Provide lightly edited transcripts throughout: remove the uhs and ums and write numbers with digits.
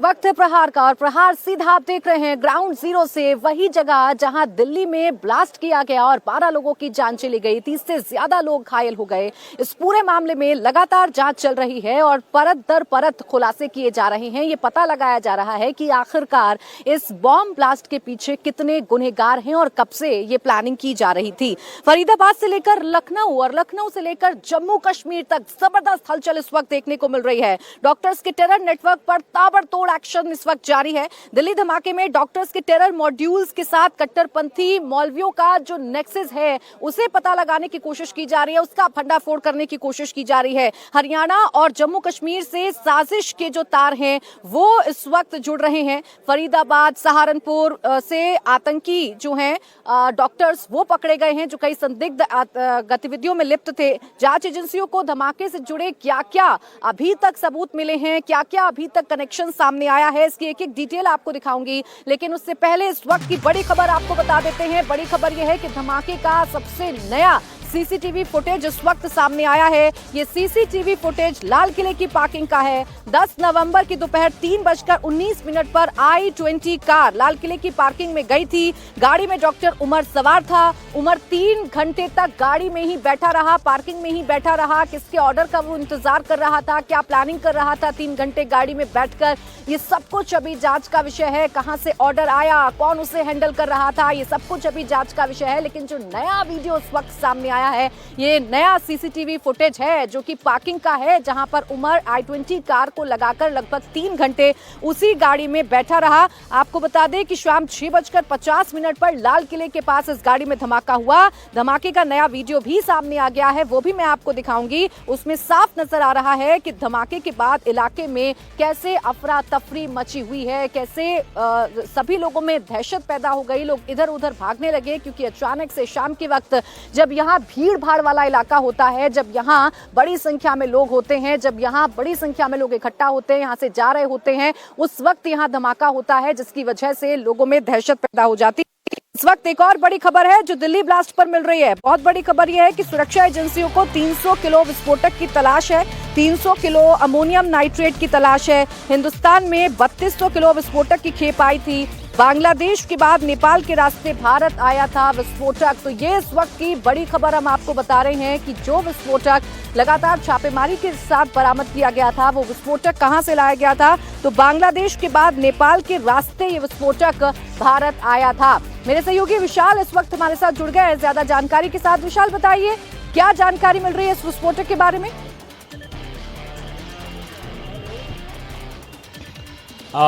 वक्त है प्रहार का और प्रहार सीधा आप देख रहे हैं ग्राउंड जीरो से, वही जगह जहां दिल्ली में ब्लास्ट किया गया और 12 लोगों की जान चली गई, 30 से ज्यादा लोग घायल हो गए। इस पूरे मामले में लगातार जांच चल रही है और परत दर परत खुलासे किए जा रहे हैं। ये पता लगाया जा रहा है कि आखिरकार इस बॉम्ब ब्लास्ट के पीछे कितने गुनहगार हैं और कब से ये प्लानिंग की जा रही थी। फरीदाबाद से लेकर लखनऊ और लखनऊ से लेकर जम्मू कश्मीर तक जबरदस्त हलचल इस वक्त देखने को मिल रही है। डॉक्टर्स के टेरर नेटवर्क पर ताबड़तोड़ एक्शन इस वक्त जारी है। दिल्ली धमाके में डॉक्टर्स के टेरर मॉड्यूल्स के साथ कट्टरपंथी मौलवियों का जो नेक्सस है उसे पता लगाने की कोशिश की जा रही है, उसका भंडाफोड़ करने की कोशिश की जा रही है। हरियाणा और जम्मू कश्मीर से साजिश के जो तार हैं वो इस वक्त जुड़ रहे हैं। फरीदाबाद, सहारनपुर से आतंकी जो हैं डॉक्टर्स वो पकड़े गए हैं जो कई संदिग्ध गतिविधियों में लिप्त थे। जांच एजेंसियों को धमाके से जुड़े क्या क्या अभी तक सबूत मिले हैं, क्या क्या अभी तक कनेक्शन सामने आया है, इसकी एक एक डिटेल आपको दिखाऊंगी। लेकिन उससे पहले इस वक्त की बड़ी खबर आपको बता देते हैं। बड़ी खबर यह है कि धमाके का सबसे नया सीसीटीवी फुटेज इस वक्त सामने आया है। ये सीसीटीवी फुटेज लाल किले की पार्किंग का है। 10 नवंबर की दोपहर 3:19 पर I-20 कार लाल किले की पार्किंग में गई थी। गाड़ी में डॉक्टर उमर सवार था। उमर 3 घंटे तक गाड़ी में ही बैठा रहा, पार्किंग में ही बैठा रहा। किसके ऑर्डर का वो इंतजार कर रहा था, क्या प्लानिंग कर रहा था 3 घंटे गाड़ी में बैठकर, ये सब कुछ अभी जांच का विषय है। कहां से ऑर्डर आया, कौन उसे हैंडल कर रहा था, ये सब कुछ अभी जांच का विषय है। लेकिन जो नया वीडियो इस वक्त सामने आया है, ये नया सीसीटीवी फुटेज है जो कि पार्किंग का है, जहां पर उमर I-20 कार को लगाकर लगभग 3 घंटे उसी गाड़ी में बैठा रहा। आपको बता दें कि शाम 6:50 पर लाल किले के पास इस गाड़ी में धमाका हुआ। धमाके का नया वीडियो भी सामने आ गया है, वो भी मैं आपको दिखाऊंगी। उसमें साफ नजर आ रहा है कि धमाके के बाद इलाके में कैसे अफरा तफरी मची हुई है, कैसे सभी लोगों में दहशत पैदा हो गई। लोग इधर उधर भागने लगे क्योंकि अचानक से शाम के वक्त जब यहाँ भीड़ भाड़ वाला इलाका होता है, जब यहाँ बड़ी संख्या में लोग होते हैं, जब यहाँ बड़ी संख्या में लोग इकट्ठा होते हैं, यहाँ से जा रहे होते हैं, उस वक्त यहाँ धमाका होता है जिसकी वजह से लोगों में दहशत पैदा हो जाती है। इस वक्त एक और बड़ी खबर है जो दिल्ली ब्लास्ट पर मिल रही है। बहुत बड़ी खबर यह है कि सुरक्षा एजेंसियों को 300 किलो विस्फोटक की तलाश है, 300 किलो अमोनियम नाइट्रेट की तलाश है। हिंदुस्तान में 3200 किलो विस्फोटक की खेप आई थी। बांग्लादेश के बाद नेपाल के रास्ते भारत आया था विस्फोटक। तो ये इस वक्त की बड़ी खबर हम आपको बता रहे हैं कि जो विस्फोटक लगातार छापेमारी के साथ बरामद किया गया था, वो विस्फोटक कहां से लाया गया था, तो बांग्लादेश के बाद नेपाल के रास्ते ये विस्फोटक भारत आया था। मेरे सहयोगी विशाल इस वक्त हमारे साथ जुड़ गए हैं ज्यादा जानकारी के साथ। विशाल, बताइए क्या जानकारी मिल रही है इस विस्फोटक के बारे में?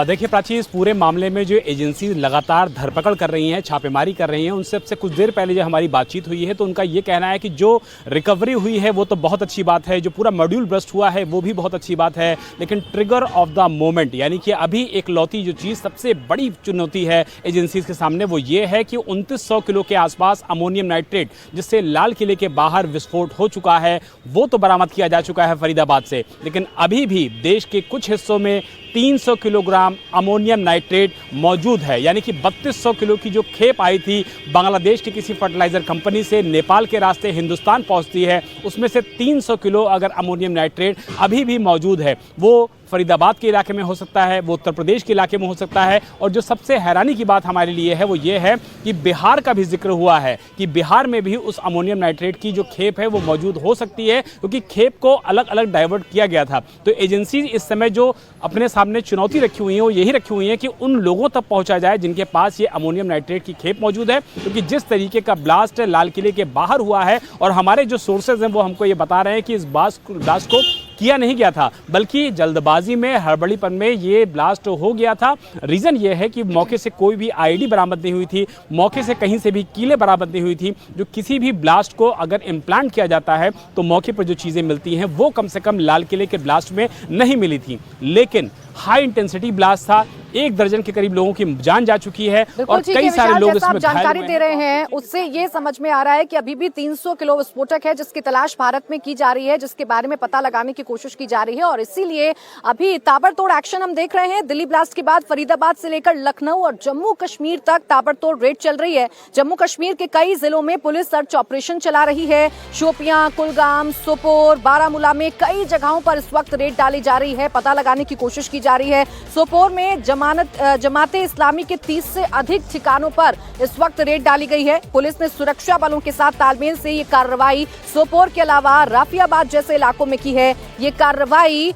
देखिए प्राची, इस पूरे मामले में जो एजेंसी लगातार धरपकड़ कर रही हैं, छापेमारी कर रही हैं, उनसे अब से कुछ देर पहले जो हमारी बातचीत हुई है तो उनका ये कहना है कि जो रिकवरी हुई है वो तो बहुत अच्छी बात है, जो पूरा मॉड्यूल ब्रस्ट हुआ है वो भी बहुत अच्छी बात है, लेकिन ट्रिगर ऑफ द मोमेंट यानी कि अभी एक लौती जो चीज़ सबसे बड़ी चुनौती है एजेंसीज के सामने वो ये है कि 2900 किलो के आसपास अमोनियम नाइट्रेट जिससे लाल किले के बाहर विस्फोट हो चुका है वो तो बरामद किया जा चुका है फरीदाबाद से, लेकिन अभी भी देश के कुछ हिस्सों में 300 किलोग्राम अमोनियम नाइट्रेट मौजूद है। यानी कि 3200 किलो की जो खेप आई थी बांग्लादेश की किसी फर्टिलाइजर कंपनी से नेपाल के रास्ते हिंदुस्तान पहुंचती है, उसमें से 300 किलो अगर अमोनियम नाइट्रेट अभी भी मौजूद है। वो फरीदाबाद के इलाके में हो सकता है, वो उत्तर प्रदेश के इलाके में हो सकता है, और जो सबसे हैरानी की बात हमारे लिए है वो ये है कि बिहार का भी जिक्र हुआ है कि बिहार में भी उस अमोनियम नाइट्रेट की जो खेप है वो मौजूद हो सकती है, क्योंकि खेप को अलग अलग डाइवर्ट किया गया था। तो एजेंसी इस समय जो अपने सामने चुनौती रखी हुई है वो यही रखी हुई है कि उन लोगों तक पहुंचा जाए जिनके पास ये अमोनियम नाइट्रेट की खेप मौजूद है, क्योंकि जिस तरीके का ब्लास्ट लाल किले के बाहर हुआ है, और हमारे जो सोर्सेज हैं वो हमको ये बता रहे हैं कि इस ब्लास्ट को किया नहीं गया था, बल्कि जल्दबाजी में, हड़बड़ीपन में ये ब्लास्ट हो गया था। रीज़न ये है कि मौके से कोई भी आईडी बरामद नहीं हुई थी, मौके से कहीं से भी कीलें बरामद नहीं हुई थी। जो किसी भी ब्लास्ट को अगर इम्प्लांट किया जाता है तो मौके पर जो चीज़ें मिलती हैं वो कम से कम लाल किले के ब्लास्ट में नहीं मिली थी। लेकिन हाई इंटेंसिटी ब्लास्ट था, 1 दर्जन के करीब लोगों की जान जा चुकी है और कई सारे लोग इसमें जानकारी दे रहे हैं। उससे ये समझ में आ रहा है कि अभी भी 300 किलो विस्फोटक है जिसकी तलाश भारत में की जा रही है, जिसके बारे में पता लगाने की कोशिश की जा रही है और इसीलिए अभी ताबड़तोड़ एक्शन हम देख रहे हैं। दिल्ली ब्लास्ट के बाद फरीदाबाद से लेकर लखनऊ और जम्मू कश्मीर तक ताबड़तोड़ रेड चल रही है। जम्मू कश्मीर के कई जिलों में पुलिस सर्च ऑपरेशन चला रही है। शोपियां, कुलगाम, सोपोर, बारामूला में कई जगहों पर इस वक्त रेड डाली जा रही है, पता लगाने की कोशिश की जा रही है। सोपोर में जमाते इस्लामी के 30 से अधिक ठिकानों पर इस वक्त रेड डाली गई है। पुलिस ने सुरक्षा बलों के साथ तालमेल से ये कार्रवाई सोपोर के अलावा राफियाबाद जैसे इलाकों में की है। ये कार्रवाई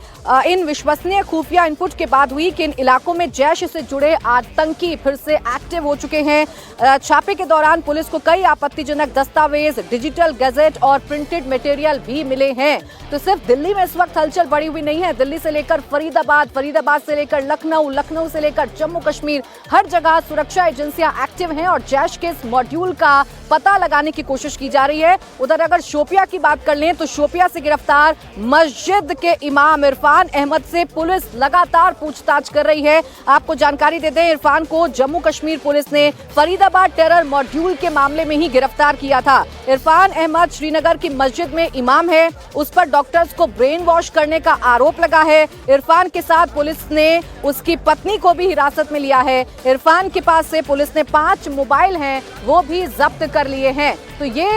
इन विश्वसनीय खुफिया इनपुट के बाद हुई कि इन इलाकों में जैश से जुड़े आतंकी फिर से एक्टिव हो चुके हैं। छापे के दौरान पुलिस को कई आपत्तिजनक दस्तावेज, डिजिटल गैजेट और प्रिंटेड मटेरियल भी मिले हैं। तो सिर्फ दिल्ली में इस वक्त हलचल बढ़ी हुई नहीं है। दिल्ली से लेकर फरीदाबाद, फरीदाबाद से लेकर लखनऊ, लखनऊ से लेकर जम्मू कश्मीर, हर जगह सुरक्षा एजेंसियां एक्टिव हैं और जैश के इस मॉड्यूल का पता लगाने की कोशिश की जा रही है। उधर अगर शोपिया की बात कर लें तो शोपिया से गिरफ्तार मस्जिद के इमाम इरफान अहमद से पुलिस लगातार पूछताछ कर रही है। आपको जानकारी दे दें, इरफान को जम्मू कश्मीर पुलिस ने फरीदाबाद टेरर मॉड्यूल के मामले में ही गिरफ्तार किया था। इरफान अहमद श्रीनगर की मस्जिद में इमाम है, उस पर डॉक्टर्स को ब्रेन वॉश करने का आरोप लगा है। इरफान के साथ पुलिस ने उसकी पत्नी को भी हिरासत में लिया है। इरफान के पास से पुलिस ने 5 मोबाइल हैं वो भी जब्त कर लिए हैं। तो ये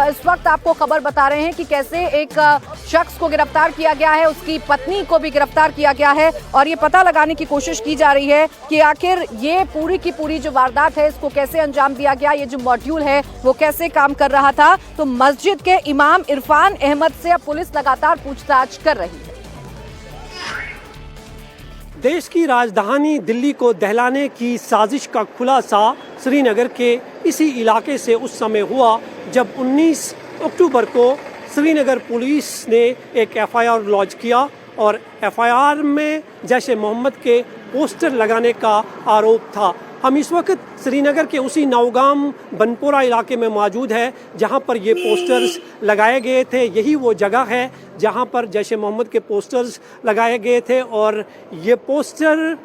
इस वक्त आपको खबर बता रहे हैं कि कैसे एक शख्स को गिरफ्तार किया गया है, उसकी पत्नी को भी गिरफ्तार किया गया है और ये पता लगाने की कोशिश की जा रही है कि आखिर ये पूरी की पूरी जो वारदात है इसको कैसे अंजाम दिया गया, ये जो मॉड्यूल है वो कैसे काम कर रहा था। तो मस्जिद के इमाम इरफान अहमद से अब पुलिस लगातार पूछताछ कर रही है। देश की राजधानी दिल्ली को दहलाने की साजिश का खुलासा श्रीनगर के इसी इलाके से उस समय हुआ जब 19 अक्टूबर को श्रीनगर पुलिस ने एक एफआईआर लॉन्च किया और एफआईआर में जैश-ए मोहम्मद के पोस्टर लगाने का आरोप था। हम इस वक्त श्रीनगर के उसी नौगाम बनपोरा इलाके में मौजूद है जहां पर ये पोस्टर्स लगाए गए थे। यही वो जगह है जहां पर जैश-ए मोहम्मद के पोस्टर्स लगाए गए थे और ये पोस्टर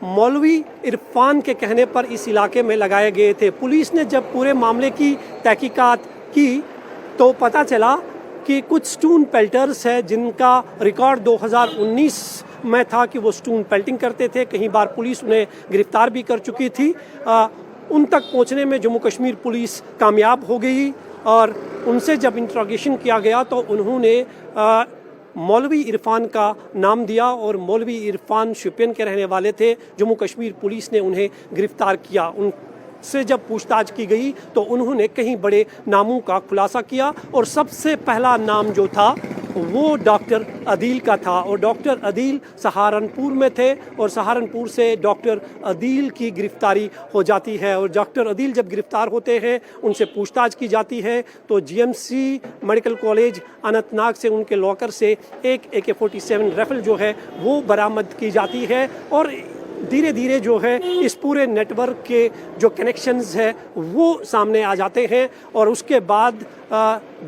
मौलवी इरफान के कहने पर इस इलाके में लगाए गए थे। पुलिस ने जब पूरे मामले की तहकीकात की तो पता चला कि कुछ स्टोन पेल्टर्स है जिनका रिकॉर्ड 2019 में था कि वो स्टोन पेल्टिंग करते थे। कई बार पुलिस उन्हें गिरफ्तार भी कर चुकी थी। उन तक पहुंचने में जम्मू कश्मीर पुलिस कामयाब हो गई और उनसे जब इंट्रोगेशन किया गया तो उन्होंने मौलवी इरफान का नाम दिया और मौलवी इरफान शोपियान के रहने वाले थे। जम्मू कश्मीर पुलिस ने उन्हें गिरफ्तार किया। उनसे जब पूछताछ की गई तो उन्होंने कई बड़े नामों का खुलासा किया और सबसे पहला नाम जो था वो डॉक्टर अदील का था और डॉक्टर अदील सहारनपुर में थे और सहारनपुर से डॉक्टर अदील की गिरफ्तारी हो जाती है और डॉक्टर अदील जब गिरफ्तार होते हैं उनसे पूछताछ की जाती है तो जीएमसी मेडिकल कॉलेज अनंतनाग से उनके लॉकर से एक AK-47 राइफल जो है वो बरामद की जाती है और धीरे धीरे जो है इस पूरे नेटवर्क के जो कनेक्शंस है वो सामने आ जाते हैं और उसके बाद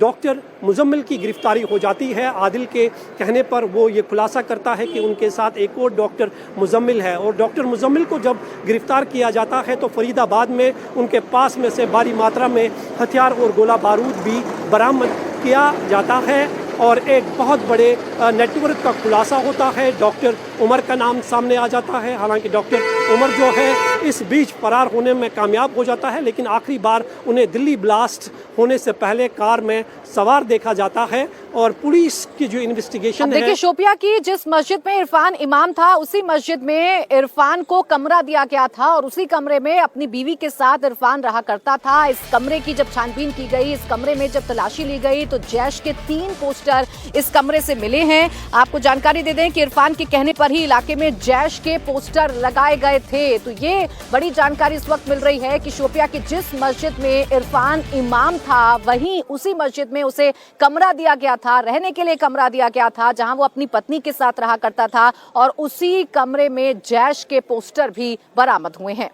डॉक्टर मुजम्मिल की गिरफ्तारी हो जाती है। आदिल के कहने पर वो ये खुलासा करता है कि उनके साथ एक और डॉक्टर मुजम्मिल है और डॉक्टर मुजम्मिल को जब गिरफ्तार किया जाता है तो फरीदाबाद में उनके पास में से भारी मात्रा में हथियार और गोला बारूद भी बरामद किया जाता है और एक बहुत बड़े नेटवर्क का खुलासा होता है। डॉक्टर उमर का नाम सामने आ जाता है। हालांकि डॉक्टर उमर जो है इस बीच फरार होने में कामयाब हो जाता है लेकिन आखिरी बार उन्हें दिल्ली ब्लास्ट होने से पहले कार में सवार देखा जाता है और पुलिस की जो इन्वेस्टिगेशन है। देखिए, शोपिया की जिस मस्जिद में इरफान इमाम था उसी मस्जिद में इरफान को कमरा दिया गया था और उसी कमरे में अपनी बीवी के साथ इरफान रहा करता था। इस कमरे की जब छानबीन की गई, इस कमरे में जब तलाशी ली गई तो जैश के 3 पोस्टर इस कमरे से मिले हैं। आपको जानकारी दे दें कि इरफान के कहने पर ही इलाके में जैश के पोस्टर लगाए गए थे। तो ये बड़ी जानकारी इस वक्त मिल रही है कि शोपिया की जिस मस्जिद में इरफान इमाम था वहीं उसी मस्जिद में उसे कमरा दिया गया था, रहने के लिए कमरा दिया गया था जहां वो अपनी पत्नी के साथ रहा करता था और उसी कमरे में जैश के पोस्टर भी बरामद हुए हैं।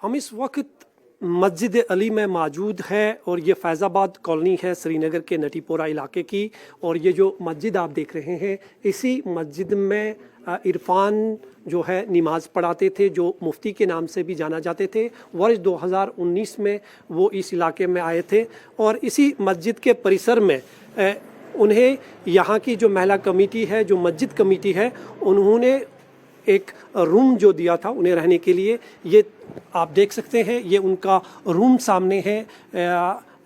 हम इस वक्त मस्जिद अली में मौजूद है और ये फैज़ाबाद कॉलोनी है श्रीनगर के नटीपोरा इलाके की। और ये जो मस्जिद आप देख रहे हैं, इसी मस्जिद में इरफान जो है नमाज पढ़ाते थे, जो मुफ्ती के नाम से भी जाना जाते थे। वर्ष 2019 में वो इस इलाके में आए थे और इसी मस्जिद के परिसर में उन्हें यहाँ की जो महिला कमेटी है, जो मस्जिद कमेटी है, उन्होंने एक रूम जो दिया था उन्हें रहने के लिए। ये आप देख सकते हैं, ये उनका रूम सामने है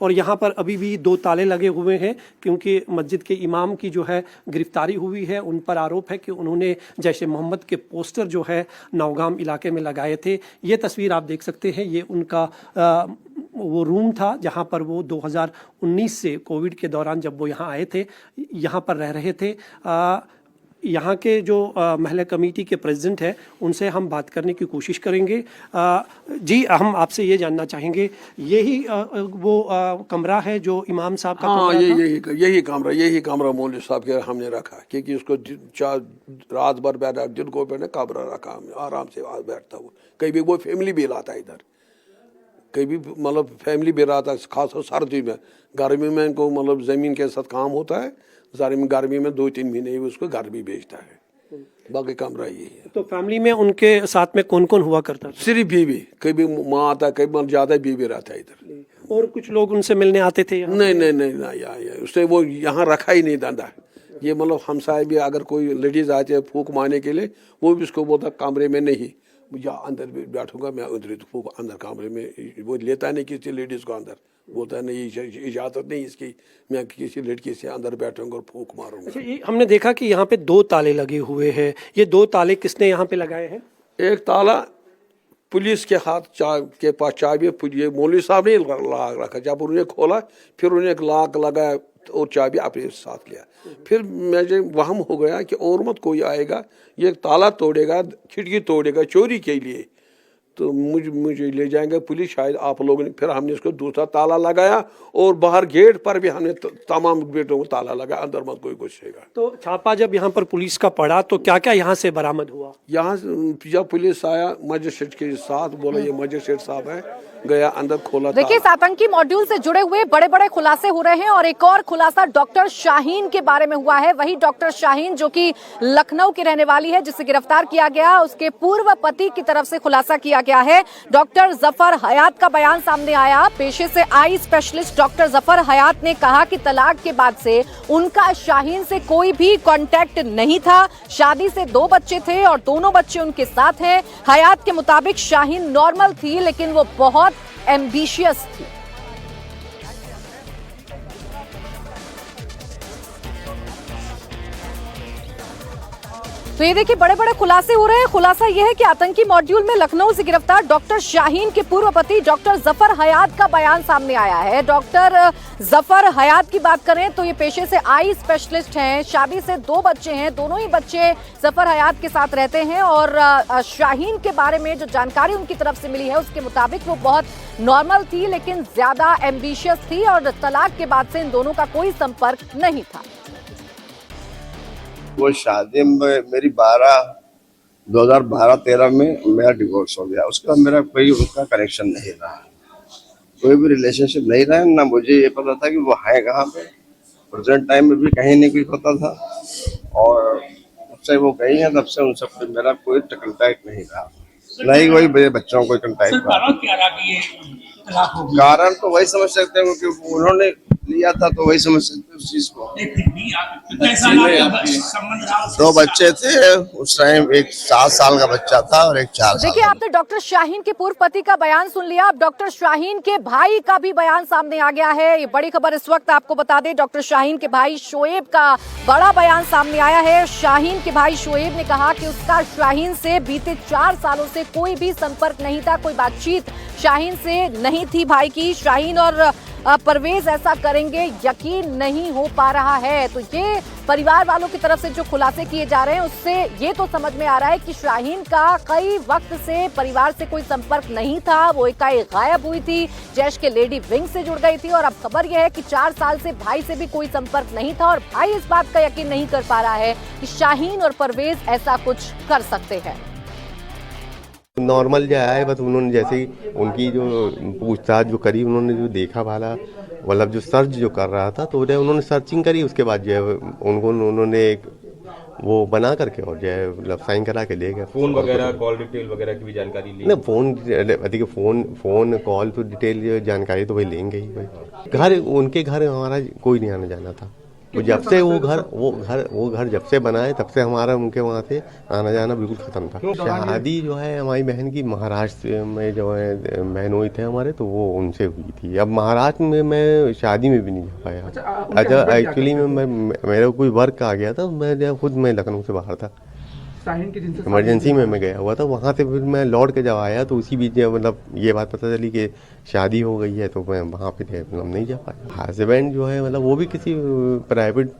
और यहाँ पर अभी भी 2 ताले लगे हुए हैं क्योंकि मस्जिद के इमाम की जो है गिरफ्तारी हुई है। उन पर आरोप है कि उन्होंने जैश ए मोहम्मद के पोस्टर जो है नौगाम इलाके में लगाए थे। ये तस्वीर आप देख सकते हैं, ये उनका वो रूम था जहाँ पर वो 2019 से कोविड के दौरान जब वो यहाँ आए थे, यहाँ पर रह रहे थे। यहाँ के जो महिला कमेटी के प्रेसिडेंट हैं, उनसे हम बात करने की कोशिश करेंगे। जी, हम आपसे ये जानना चाहेंगे, यही वो कमरा है जो इमाम साहब का? हाँ, यही कमरा मौलवी साहब के हमने रखा, क्योंकि उसको रात भर बैठा, दिन को बैठा कमरा रखा, हमने आराम से बैठता हुआ। कभी वो फैमिली भी लाता है इधर, कभी मतलब फैमिली भी रहता है, खासकर सर्दी में। गर्मी में इनको मतलब ज़मीन के साथ काम होता है, गर्मी में 2-3 महीने उसको घर भी बेचता है। बाकी कमरा यही है। तो फैमिली में उनके साथ में कौन कौन हुआ करता था? सिर्फ बीवी, कभी माँ आता, कभी ज़्यादा बीवी रहता है इधर। और कुछ लोग उनसे मिलने आते थे? नहीं, उसने वो यहाँ रखा ही नहीं धंधा। ये मतलब हमसाए भी अगर कोई लेडीज आते हैं फूक मारने के लिए, वो भी उसको बोलता कमरे में नहीं, या अंदर बैठूंगा मैं, उधर फूक अंदर कमरे में। वो लेता नहीं किसी लेडीज को अंदर, बोलता नहीं इजाजत नहीं इसकी, मैं किसी लड़की से अंदर बैठूंगा और फूक मारूंगा। अच्छा, ये हमने देखा कि यहाँ पे 2 ताले लगे हुए हैं। ये 2 ताले किसने यहाँ पे लगाए हैं? एक ताला पुलिस के हाथ के पास चाबी, ये मौलवी साहब ने लॉक रखा। जब उन्होंने खोला फिर उन्होंने एक लॉक लगाया और चाबी अपने साथ लिया। फिर मुझे वहम हो गया कि और मत कोई आएगा, ये ताला तोड़ेगा, खिड़की तोड़ेगा चोरी के लिए, तो मुझे ले जाएंगे पुलिस शायद आप लोगों ने। फिर हमने इसको दूसरा ताला लगाया और बाहर गेट पर भी हमने तमाम गेटों को ताला लगाया, अंदर मत कोई घुसेगा। तो छापा जब यहाँ पर पुलिस का पड़ा तो क्या क्या यहाँ से बरामद हुआ? यहाँ जब पुलिस आया मजिस्ट्रेट के साथ, बोला ये मजिस्ट्रेट साहब है, गया अंदर खोला। देखिए, इस आतंकी मॉड्यूल से जुड़े हुए बड़े बड़े खुलासे हो रहे हैं और एक और खुलासा डॉक्टर शाहीन के बारे में हुआ है। वही डॉक्टर शाहीन जो कि लखनऊ की रहने वाली है, जिसे गिरफ्तार किया गया, उसके पूर्व पति की तरफ से खुलासा किया गया है। डॉक्टर जफर हयात का बयान सामने आया। पेशे से आई स्पेशलिस्ट डॉक्टर जफर हयात ने कहा कि तलाक के बाद से उनका शाहीन से कोई भी कांटेक्ट नहीं था। शादी से 2 बच्चे थे और दोनों बच्चे उनके साथ हैं। हयात के मुताबिक शाहीन नॉर्मल थी, लेकिन वो बहुत एम्बिशियस थी। तो ये देखिए, बड़े बड़े खुलासे हो रहे हैं। खुलासा यह है कि आतंकी मॉड्यूल में लखनऊ से गिरफ्तार डॉक्टर शाहीन के पूर्व पति डॉक्टर जफर हयात का बयान सामने आया है। डॉक्टर जफर हयात की बात करें तो ये पेशे से आई स्पेशलिस्ट हैं, शादी से 2 बच्चे हैं, दोनों ही बच्चे जफर हयात के साथ रहते हैं। और शाहीन के बारे में जो जानकारी उनकी तरफ से मिली है उसके मुताबिक वो बहुत नॉर्मल थी, लेकिन ज्यादा एम्बिशियस थी और तलाक के बाद से इन दोनों का कोई संपर्क नहीं था। वो शादी में मेरी 2012-13 में मेरा डिवोर्स हो गया। उसका मेरा कोई उसका कनेक्शन नहीं रहा, कोई भी रिलेशनशिप नहीं रहा। ना मुझे ये पता था कि वो है कहाँ पे, प्रेजेंट टाइम में भी कहीं नहीं कुछ पता था। और जब से वो गई है तब से उन सब मेरा कोई कंटैक्ट नहीं रहा, नहीं कोई मेरे बच्चों को कंटैक्ट रहा। कारण तो वही समझ सकते हैं क्योंकि उन्होंने लिया था, तो वही समझ सकते उस चीज को। 2 बच्चे थे उस टाइम, एक 7 साल का बच्चा था और एक 4 साल। देखिए, आपने डॉक्टर शाहीन के पूर्व पति का बयान सुन लिया। अब डॉक्टर शाहीन के भाई का भी बयान सामने आ गया है। ये बड़ी खबर इस वक्त आपको बता दें, डॉक्टर शाहीन के भाई शोएब का बड़ा बयान सामने आया है। शाहीन के भाई शोएब ने कहा कि उसका शाहीन से बीते 4 सालों से कोई भी संपर्क नहीं था, कोई बातचीत शाहीन से नहीं थी भाई की। शाहीन और परवेज ऐसा करेंगे यकीन नहीं हो पा रहा है। तो ये परिवार वालों की तरफ से जो खुलासे किए जा रहे हैं उससे ये तो समझ में आ रहा है कि शाहीन का कई वक्त से परिवार से कोई संपर्क नहीं था। वो एकाएक गायब हुई थी, जैश के लेडी विंग से जुड़ गई थी और अब खबर यह है कि 4 साल से भाई से भी कोई संपर्क नहीं था और भाई इस बात का यकीन नहीं कर पा रहा है कि शाहीन और परवेज ऐसा कुछ कर सकते हैं। नॉर्मल जो है, बस उन्होंने जैसे ही उनकी जो पूछताछ जो करी, उन्होंने जो देखा वाला मतलब जो सर्च जो कर रहा था, तो उन्होंने सर्चिंग करी, उसके बाद जो है उन्होंने एक वो बना करके और जो है मतलब साइन करा के ले गए। फोन वगैरह, कॉल डिटेल वगैरह की भी जानकारी ली? नहीं, फोन कॉल तो डिटेल जानकारी तो भाई लेंगे ही भाई। घर उनके घर हमारा कोई नहीं आना जाना था। जब से वो घर जब से बना है तब से हमारा उनके वहाँ से आना जाना बिल्कुल खत्म था। शादी जो है हमारी बहन की महाराष्ट्र में जो है बहनोई थे हमारे, तो वो उनसे हुई थी। अब महाराष्ट्र में मैं शादी में भी नहीं जा पाया। अच्छा, एक्चुअली में मेरे को कोई वर्क आ गया था, मैं लखनऊ से बाहर था, इमरजेंसी में मैं गया हुआ था। वहाँ से फिर मैं लौट के जब आया तो उसी बीच मतलब ये बात पता चली कि शादी हो गई है, तो मैं वहाँ पे मतलब नहीं जा पाया। हस्बैंड जो है मतलब वो भी किसी प्राइवेट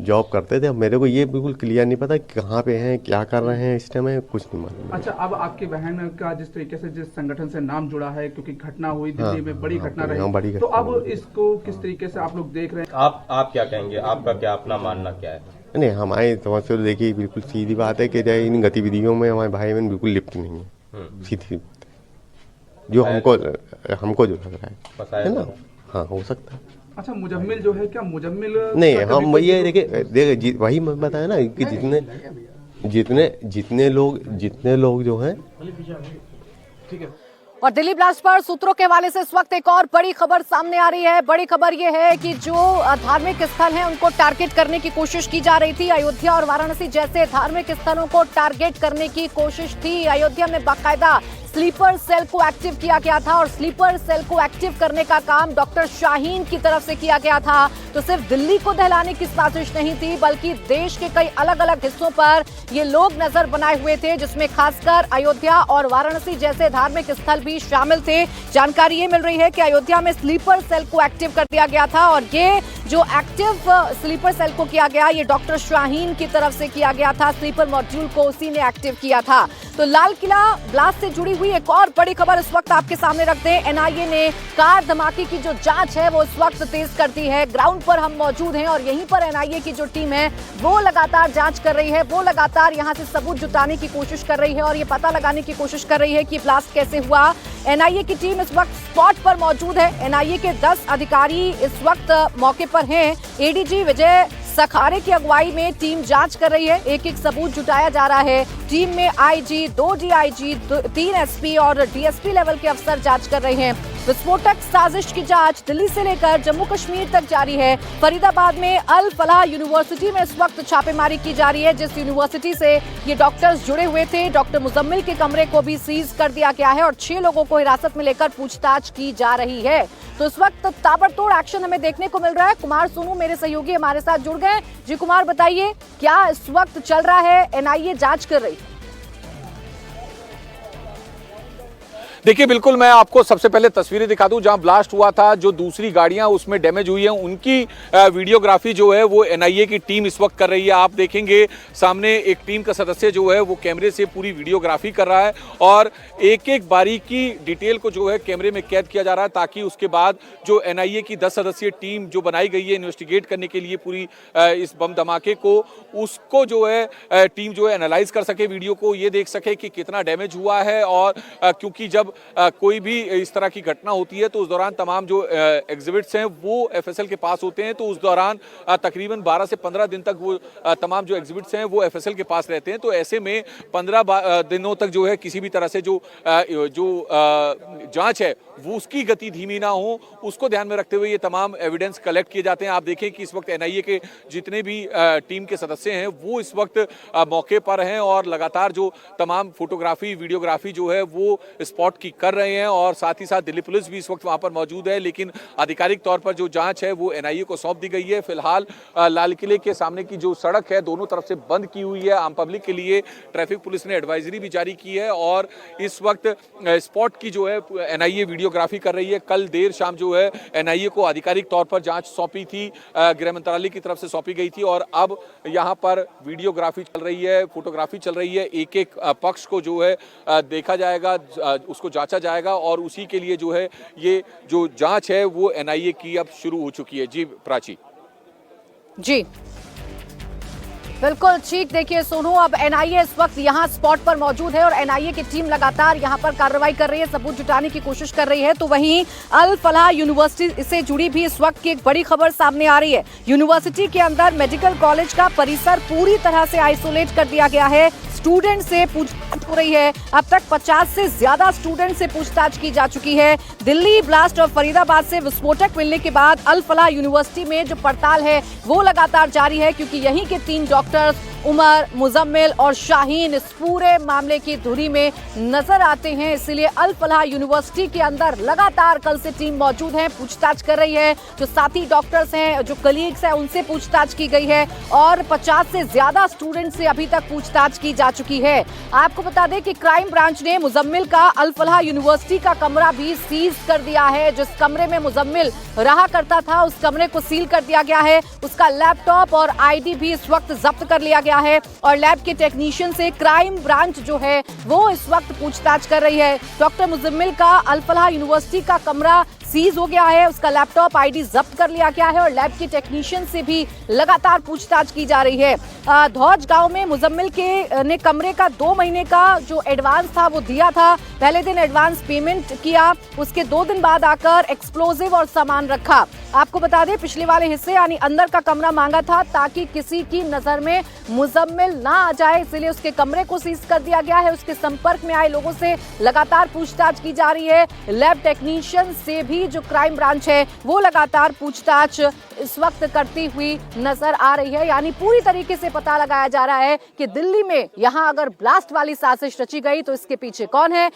जॉब करते थे। अब मेरे को ये बिल्कुल क्लियर नहीं पता कहाँ पे हैं, क्या कर रहे हैं इस टाइम, कुछ नहीं मालूम। अच्छा, अब आपकी बहन का जिस तरीके से जिस संगठन से नाम जुड़ा है, क्योंकि घटना हुई दिल्ली में, बड़ी घटना रही, तो अब इसको किस तरीके से आप लोग देख रहे हैं? आप क्या कहेंगे? आपका क्या अपना मानना क्या है? नहीं, हमारी समझ से देखिए बिल्कुल सीधी बात है कि इन गतिविधियों में हमारे भाई बहन बिल्कुल लिप्त नहीं है। सीधी जो हमको जो लग रहा है ना। हाँ, हो सकता है। अच्छा, मुजम्मिल जो है, क्या मुजम्मिल नहीं, हम ये देखिए वही मैं बताया ना कि जितने लोग जो हैं। ठीक है। और दिल्ली ब्लास्ट पर सूत्रों के हवाले से इस वक्त एक और बड़ी खबर सामने आ रही है। बड़ी खबर यह है कि जो धार्मिक स्थल हैं उनको टारगेट करने की कोशिश की जा रही थी। अयोध्या और वाराणसी जैसे धार्मिक स्थलों को टारगेट करने की कोशिश थी। अयोध्या में बाकायदा स्लीपर सेल को एक्टिव किया गया था और स्लीपर सेल को एक्टिव करने का काम डॉक्टर शाहीन की तरफ से किया गया था। तो सिर्फ दिल्ली को दहलाने की साजिश नहीं थी, बल्कि देश के कई अलग अलग हिस्सों पर ये लोग नजर बनाए हुए थे, जिसमें खासकर अयोध्या और वाराणसी जैसे धार्मिक स्थल भी शामिल थे। जानकारी ये मिल रही है कि अयोध्या में स्लीपर सेल को एक्टिव कर दिया गया था और ये जो एक्टिव स्लीपर सेल को किया गया, ये डॉक्टर शाहीन की तरफ से किया गया था। स्लीपर मॉड्यूल को उसी ने एक्टिव किया था। तो लाल किला ब्लास्ट से जुड़ी हुई एक और बड़ी खबर इस वक्त आपके सामने रखते हैं। एनआईए ने कार धमाके की जो जांच है वो इस वक्त तेज कर दी है। ग्राउंड पर हम मौजूद हैं और यहीं पर एनआईए की जो टीम है वो लगातार जांच कर रही है, वो लगातार यहां से सबूत जुटाने की कोशिश कर रही है और ये पता लगाने की कोशिश कर रही है कि ब्लास्ट कैसे हुआ। एनआईए की टीम इस वक्त स्पॉट पर मौजूद है। एनआईए के 10 अधिकारी इस वक्त मौके पर हैं। एडीजी विजय सखारे की अगुवाई में टीम जांच कर रही है। एक एक सबूत जुटाया जा रहा है। टीम में आईजी, 2 डीआईजी, 3 एसपी और डीएसपी लेवल के अफसर जांच कर रहे हैं। विस्फोटक साजिश की जांच दिल्ली से लेकर जम्मू कश्मीर तक जारी है। फरीदाबाद में अल फलाह यूनिवर्सिटी में इस वक्त छापेमारी की जा रही है, जिस यूनिवर्सिटी से ये डॉक्टर्स जुड़े हुए थे। डॉक्टर मुजम्मिल के कमरे को भी सीज कर दिया गया है और 6 लोगों को हिरासत में लेकर पूछताछ की जा रही है। तो इस वक्त ताबड़तोड़ एक्शन हमें देखने को मिल रहा है। कुमार सोनू मेरे सहयोगी हमारे साथ जुड़ गए। जी कुमार, बताइए क्या इस वक्त चल रहा है? एनआईए जांच कर रही है। देखिए, बिल्कुल मैं आपको सबसे पहले तस्वीरें दिखा दूं जहां ब्लास्ट हुआ था। जो दूसरी गाड़ियां उसमें डैमेज हुई हैं, उनकी वीडियोग्राफी जो है वो एनआईए की टीम इस वक्त कर रही है। आप देखेंगे सामने एक टीम का सदस्य जो है वो कैमरे से पूरी वीडियोग्राफी कर रहा है और एक एक बारीकी डिटेल को जो है कैमरे में कैद किया जा रहा है, ताकि उसके बाद जो एनआईए की 10 सदस्यीय टीम जो बनाई गई है इन्वेस्टिगेट करने के लिए पूरी इस बम धमाके को, उसको जो है टीम जो है एनालाइज कर सके, वीडियो को ये देख सके कि कितना डैमेज हुआ है। और क्योंकि जब कोई भी इस तरह की घटना होती है तो उस दौरान तमाम जो एग्जिबिट्स हैं वो एफएसएल के पास होते हैं, तो उस दौरान तकरीबन 12 से 15 दिन तक वो तमाम जो एग्जिबिट्स हैं वो एफएसएल के पास रहते हैं। तो ऐसे में 15 दिनों तक जो है किसी भी तरह से जो जांच है वो उसकी गति धीमी ना हो, उसको ध्यान में रखते हुए ये तमाम एविडेंस कलेक्ट किए जाते हैं। आप देखें कि इस वक्त एनआईए के जितने भी टीम के सदस्य हैं वो इस वक्त मौके पर हैं और लगातार जो तमाम फोटोग्राफी, वीडियोग्राफी जो है वो स्पॉट की कर रहे हैं और साथ ही साथ दिल्ली पुलिस भी इस वक्त वहां पर मौजूद है। लेकिन आधिकारिक तौर पर जो जांच है वो एनआईए को सौंप दी गई है। फिलहाल लाल किले के सामने की जो सड़क है दोनों तरफ से बंद की हुई है आम पब्लिक के लिए। ट्रैफिक पुलिस ने एडवाइजरी भी जारी की है और इस वक्त स्पॉट की जो है एनआईए वीडियोग्राफी कर रही है। कल देर शाम जो है एनआईए को आधिकारिक तौर पर जांच सौंपी थी, गृह मंत्रालय की तरफ से सौंपी गई थी और अब यहां पर वीडियोग्राफी चल रही है, फोटोग्राफी चल रही है। एक एक पक्ष को जो है देखा जाएगा, उसको जांचा जाएगा और उसी के लिए जो है ये जो जांच है वो एनआईए की अब शुरू हो चुकी है। जी प्राची। जी बिल्कुल ठीक। देखिए सोनू, अब एनआईए इस वक्त यहाँ स्पॉट पर मौजूद है और एनआईए की टीम लगातार यहाँ पर कार्रवाई कर रही है, सबूत जुटाने की कोशिश कर रही है। तो वहीं अल फलाह यूनिवर्सिटी से जुड़ी भी इस वक्त की एक बड़ी खबर सामने आ रही है। यूनिवर्सिटी के अंदर मेडिकल कॉलेज का परिसर पूरी तरह से आइसोलेट कर दिया गया है। स्टूडेंट से पूछताछ हो रही है। अब तक 50 से ज्यादा स्टूडेंट से पूछताछ की जा चुकी है। दिल्ली ब्लास्ट और फरीदाबाद से विस्फोटक मिलने के बाद अल फलाह यूनिवर्सिटी में जो पड़ताल है वो लगातार जारी है, क्योंकि यहीं के 3 डॉक्टर्स उमर, मुजम्मिल और शाहीन इस पूरे मामले की धुरी में नजर आते हैं। इसलिए अल फलाह यूनिवर्सिटी के अंदर लगातार कल से टीम मौजूद है, पूछताछ कर रही है। जो साथी डॉक्टर्स हैं, जो कलीग्स हैं, उनसे पूछताछ की गई है और 50 से ज्यादा स्टूडेंट से अभी तक पूछताछ की जा चुकी है। आपको बता दें कि क्राइम ब्रांच ने मुजम्मिल का अल फलाह यूनिवर्सिटी का कमरा भी सीज कर दिया है। जिस कमरे में मुजम्मिल रहा करता था उस कमरे को सील कर दिया गया है। उसका लैपटॉप और आईडी भी इस वक्त जब्त कर लिया गया है और लैब के टेक्नीशियन से क्राइम ब्रांच जो है वो इस वक्त पूछताछ कर रही है। डॉक्टर मुजम्मिल का अल फलाह यूनिवर्सिटी का कमरा सीज हो गया है, उसका लैपटॉप आईडी जब्त कर लिया गया है और लैब के टेक्नीशियन से भी लगातार पूछताछ की जा रही है। धौज गांव में मुजम्मिल के ने कमरे का 2 महीने का जो एडवांस था वो दिया था। पहले दिन एडवांस पेमेंट किया, उसके 2 दिन बाद आकर एक्सप्लोजिव और सामान रखा। आपको बता दें पिछले वाले हिस्से यानी अंदर का कमरा मांगा था ताकि किसी की नजर में मुजम्मिल ना आ जाए, इसलिए उसके कमरे को सीज कर दिया गया है। उसके संपर्क में आए लोगों से लगातार पूछताछ की जा रही है। लैब टेक्नीशियन से भी जो क्राइम ब्रांच है वो लगातार पूछताछ इस वक्त करती हुई नजर आ रही है। यानी पूरी तरीके से पता लगाया जा रहा है कि दिल्ली में यहां अगर ब्लास्ट वाली साजिश रची गई तो इसके पीछे कौन है।